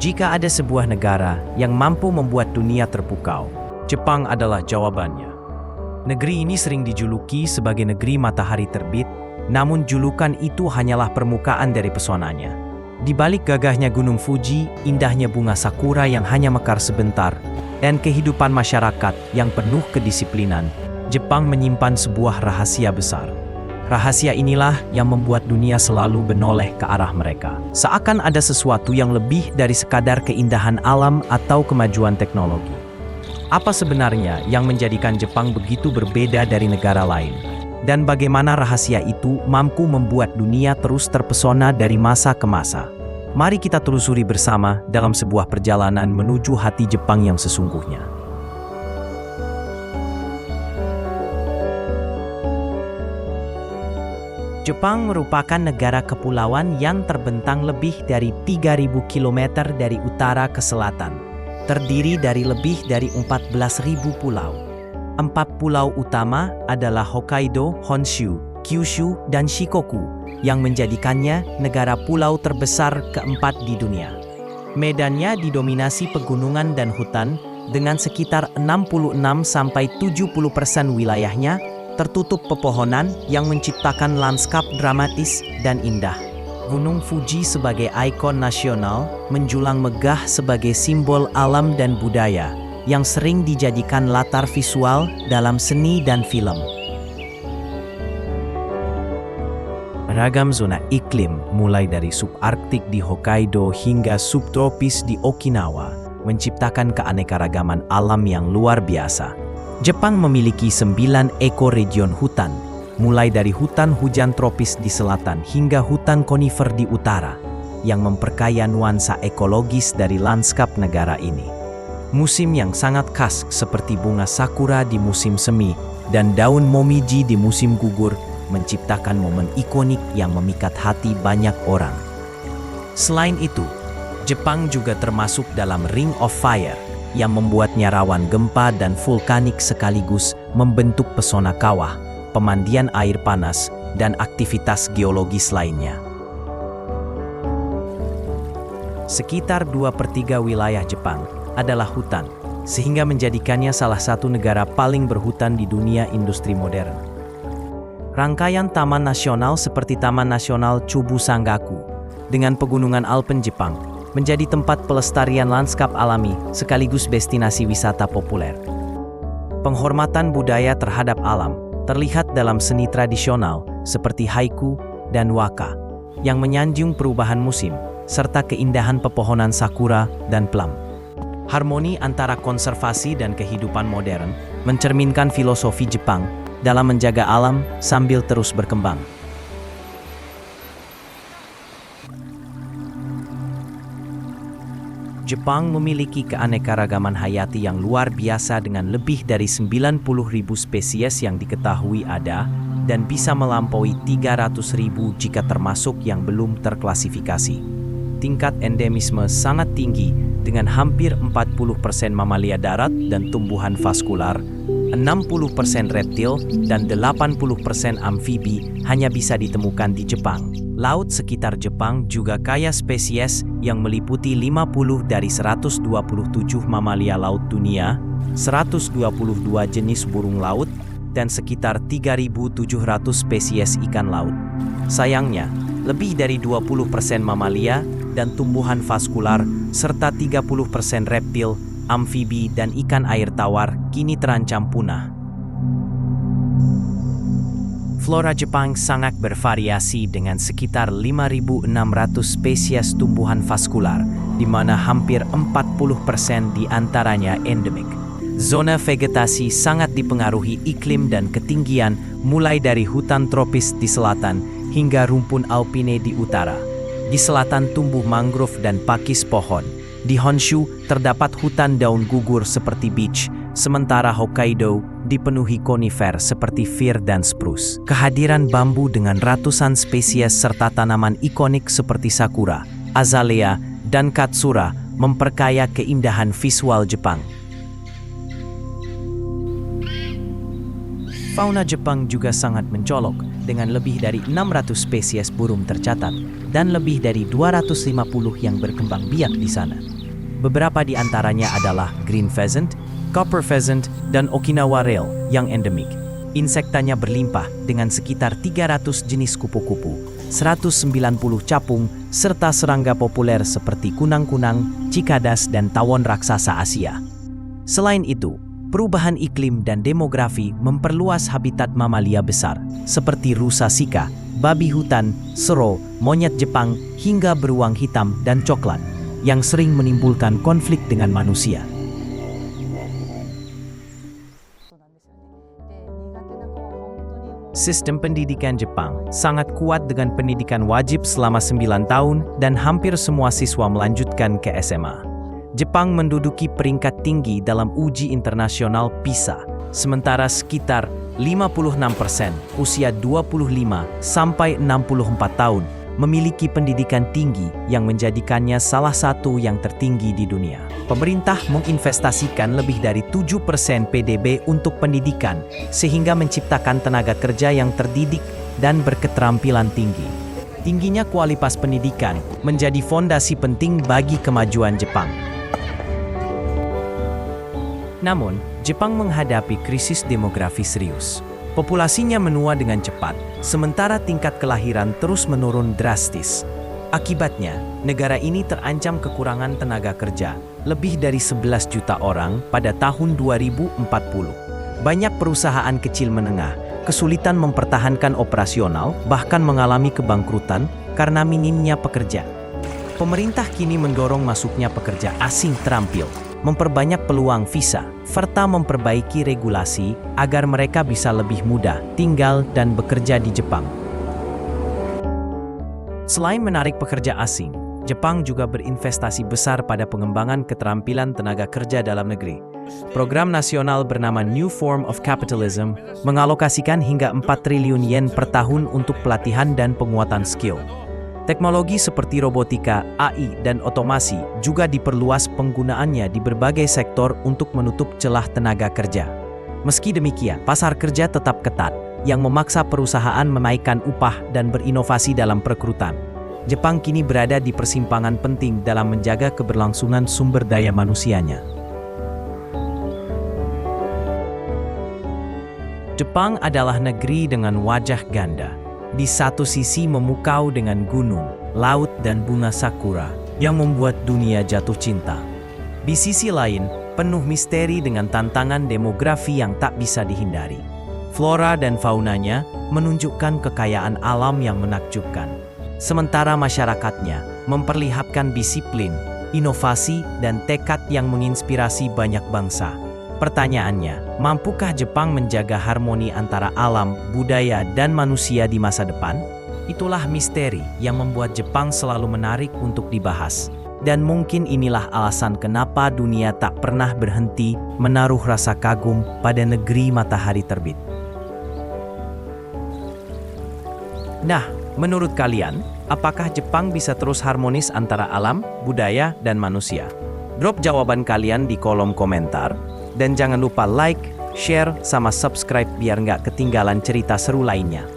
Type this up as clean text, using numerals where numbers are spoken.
Jika ada sebuah negara yang mampu membuat dunia terpukau, Jepang adalah jawabannya. Negeri ini sering dijuluki sebagai negeri matahari terbit, namun julukan itu hanyalah permukaan dari pesonanya. Di balik gagahnya Gunung Fuji, indahnya bunga sakura yang hanya mekar sebentar, dan kehidupan masyarakat yang penuh kedisiplinan, Jepang menyimpan sebuah rahasia besar. Rahasia inilah yang membuat dunia selalu menoleh ke arah mereka. Seakan ada sesuatu yang lebih dari sekadar keindahan alam atau kemajuan teknologi. Apa sebenarnya yang menjadikan Jepang begitu berbeda dari negara lain? Dan bagaimana rahasia itu mampu membuat dunia terus terpesona dari masa ke masa? Mari kita telusuri bersama dalam sebuah perjalanan menuju hati Jepang yang sesungguhnya. Jepang merupakan negara kepulauan yang terbentang lebih dari 3.000 km dari utara ke selatan. Terdiri dari lebih dari 14.000 pulau. 4 pulau utama adalah Hokkaido, Honshu, Kyushu, dan Shikoku, yang menjadikannya negara pulau terbesar keempat di dunia. Medannya didominasi pegunungan dan hutan, dengan sekitar 66–70% wilayahnya tertutup pepohonan yang menciptakan lanskap dramatis dan indah. Gunung Fuji sebagai ikon nasional menjulang megah sebagai simbol alam dan budaya yang sering dijadikan latar visual dalam seni dan film. Beragam zona iklim mulai dari subarktik di Hokkaido hingga subtropis di Okinawa menciptakan keanekaragaman alam yang luar biasa. Jepang memiliki 9 ekoregion hutan, mulai dari hutan hujan tropis di selatan hingga hutan konifer di utara, yang memperkaya nuansa ekologis dari lanskap negara ini. Musim yang sangat khas seperti bunga sakura di musim semi dan daun momiji di musim gugur menciptakan momen ikonik yang memikat hati banyak orang. Selain itu, Jepang juga termasuk dalam Ring of Fire, yang membuatnya rawan gempa dan vulkanik sekaligus membentuk pesona kawah, pemandian air panas, dan aktivitas geologis lainnya. Sekitar 2/3 wilayah Jepang adalah hutan, sehingga menjadikannya salah satu negara paling berhutan di dunia industri modern. Rangkaian taman nasional seperti Taman Nasional Chubu Sangaku dengan pegunungan Alpen Jepang menjadi tempat pelestarian lanskap alami sekaligus destinasi wisata populer. Penghormatan budaya terhadap alam terlihat dalam seni tradisional seperti haiku dan waka yang menyanjung perubahan musim serta keindahan pepohonan sakura dan plum. Harmoni antara konservasi dan kehidupan modern mencerminkan filosofi Jepang dalam menjaga alam sambil terus berkembang. Jepang memiliki keanekaragaman hayati yang luar biasa dengan lebih dari 90.000 spesies yang diketahui ada dan bisa melampaui 300.000 jika termasuk yang belum terklasifikasi. Tingkat endemisme sangat tinggi dengan hampir 40% mamalia darat dan tumbuhan vaskular, 60% reptil, dan 80% amfibi hanya bisa ditemukan di Jepang. Laut sekitar Jepang juga kaya spesies yang meliputi 50 dari 127 mamalia laut dunia, 122 jenis burung laut, dan sekitar 3.700 spesies ikan laut. Sayangnya, lebih dari 20% mamalia dan tumbuhan vaskular, serta 30% reptil, amfibi, dan ikan air tawar kini terancam punah. Flora Jepang sangat bervariasi dengan sekitar 5.600 spesies tumbuhan vaskular, di mana hampir 40% di antaranya endemik. Zona vegetasi sangat dipengaruhi iklim dan ketinggian, mulai dari hutan tropis di selatan hingga rumpun alpine di utara. Di selatan tumbuh mangrove dan pakis pohon. Di Honshu terdapat hutan daun gugur seperti beech, sementara Hokkaido dipenuhi konifer seperti fir dan spruce. Kehadiran bambu dengan ratusan spesies serta tanaman ikonik seperti sakura, azalea, dan katsura memperkaya keindahan visual Jepang. Fauna Jepang juga sangat mencolok, dengan lebih dari 600 spesies burung tercatat, dan lebih dari 250 yang berkembang biak di sana. Beberapa di antaranya adalah green pheasant, copper pheasant, dan Okinawa rail yang endemik. Insektanya berlimpah dengan sekitar 300 jenis kupu-kupu, 190 capung, serta serangga populer seperti kunang-kunang, cikadas, dan tawon raksasa Asia. Selain itu, perubahan iklim dan demografi memperluas habitat mamalia besar, seperti rusa Shika, babi hutan, sero, monyet Jepang, hingga beruang hitam dan coklat, yang sering menimbulkan konflik dengan manusia. Sistem pendidikan Jepang sangat kuat dengan pendidikan wajib selama 9 tahun dan hampir semua siswa melanjutkan ke SMA. Jepang menduduki peringkat tinggi dalam uji internasional PISA, sementara sekitar 56% usia 25 sampai 64 tahun memiliki pendidikan tinggi yang menjadikannya salah satu yang tertinggi di dunia. Pemerintah menginvestasikan lebih dari 7% PDB untuk pendidikan, sehingga menciptakan tenaga kerja yang terdidik dan berketerampilan tinggi. Tingginya kualitas pendidikan menjadi fondasi penting bagi kemajuan Jepang. Namun, Jepang menghadapi krisis demografi serius. Populasinya menua dengan cepat, sementara tingkat kelahiran terus menurun drastis. Akibatnya, negara ini terancam kekurangan tenaga kerja, lebih dari 11 juta orang pada tahun 2040. Banyak perusahaan kecil menengah kesulitan mempertahankan operasional, bahkan mengalami kebangkrutan karena minimnya pekerja. Pemerintah kini mendorong masuknya pekerja asing terampil, memperbanyak peluang visa, serta memperbaiki regulasi agar mereka bisa lebih mudah tinggal dan bekerja di Jepang. Selain menarik pekerja asing, Jepang juga berinvestasi besar pada pengembangan keterampilan tenaga kerja dalam negeri. Program nasional bernama New Form of Capitalism mengalokasikan hingga 4 triliun yen per tahun untuk pelatihan dan penguatan skill. Teknologi seperti robotika, AI, dan otomasi juga diperluas penggunaannya di berbagai sektor untuk menutup celah tenaga kerja. Meski demikian, pasar kerja tetap ketat, yang memaksa perusahaan menaikkan upah dan berinovasi dalam perekrutan. Jepang kini berada di persimpangan penting dalam menjaga keberlangsungan sumber daya manusianya. Jepang adalah negeri dengan wajah ganda. Di satu sisi memukau dengan gunung, laut, dan bunga sakura yang membuat dunia jatuh cinta. Di sisi lain, penuh misteri dengan tantangan demografi yang tak bisa dihindari. Flora dan faunanya menunjukkan kekayaan alam yang menakjubkan. Sementara masyarakatnya memperlihatkan disiplin, inovasi, dan tekad yang menginspirasi banyak bangsa. Pertanyaannya, mampukah Jepang menjaga harmoni antara alam, budaya, dan manusia di masa depan? Itulah misteri yang membuat Jepang selalu menarik untuk dibahas. Dan mungkin inilah alasan kenapa dunia tak pernah berhenti menaruh rasa kagum pada negeri matahari terbit. Nah, menurut kalian, apakah Jepang bisa terus harmonis antara alam, budaya, dan manusia? Drop jawaban kalian di kolom komentar. Dan jangan lupa like, share, sama subscribe biar nggak ketinggalan cerita seru lainnya.